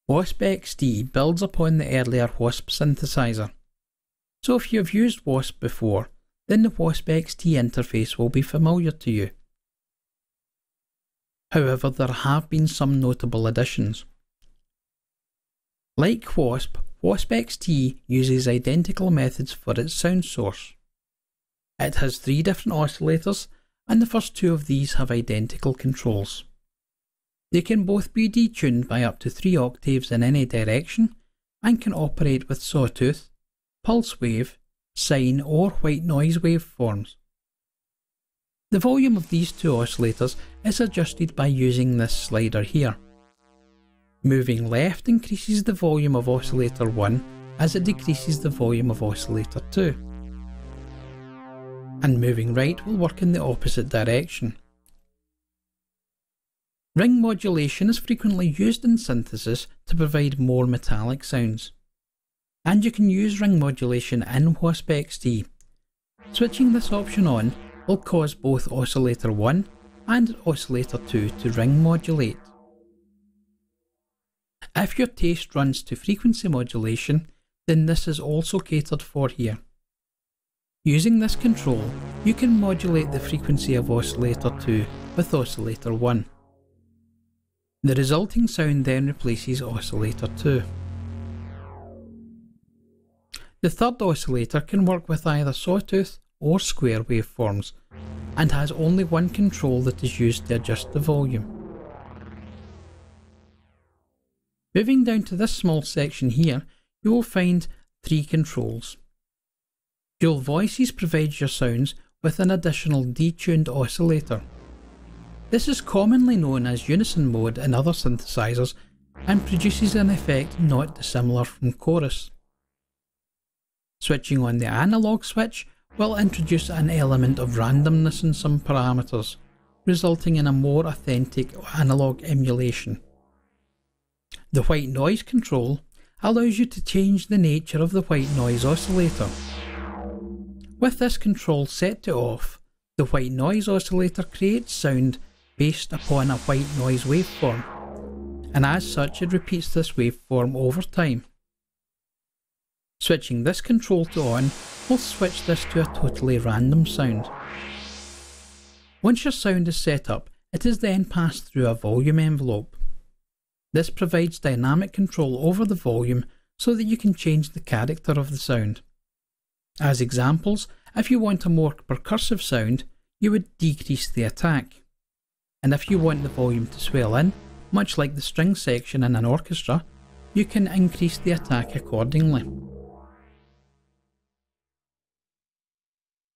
WaspXT builds upon the earlier WASP synthesizer. So if you have used WASP before, then the WaspXT interface will be familiar to you. However, there have been some notable additions. Like WASP, WaspXT uses identical methods for its sound source. It has 3 different oscillators, and the first 2 of these have identical controls. They can both be detuned by up to 3 octaves in any direction, and can operate with sawtooth, pulse wave, sine or white noise waveforms. The volume of these 2 oscillators is adjusted by using this slider here. Moving left increases the volume of oscillator 1 as it decreases the volume of oscillator 2. And moving right will work in the opposite direction. Ring modulation is frequently used in synthesis to provide more metallic sounds. And you can use ring modulation in WaspXT. Switching this option on will cause both oscillator 1 and oscillator 2 to ring modulate. If your taste runs to frequency modulation, then this is also catered for here. Using this control, you can modulate the frequency of oscillator 2 with oscillator 1. The resulting sound then replaces oscillator 2. The third oscillator can work with either sawtooth or square waveforms, and has only one control that is used to adjust the volume. Moving down to this small section here, you will find 3 controls. Dual voices provides your sounds with an additional detuned oscillator. This is commonly known as unison mode in other synthesizers and produces an effect not dissimilar from chorus. Switching on the analog switch will introduce an element of randomness in some parameters, resulting in a more authentic analog emulation. The white noise control allows you to change the nature of the white noise oscillator. With this control set to off, the white noise oscillator creates sound based upon a white noise waveform, and as such it repeats this waveform over time. Switching this control to on will switch this to a totally random sound. Once your sound is set up, it is then passed through a volume envelope. This provides dynamic control over the volume so that you can change the character of the sound. As examples, if you want a more percussive sound, you would decrease the attack. And if you want the volume to swell in, much like the string section in an orchestra, you can increase the attack accordingly.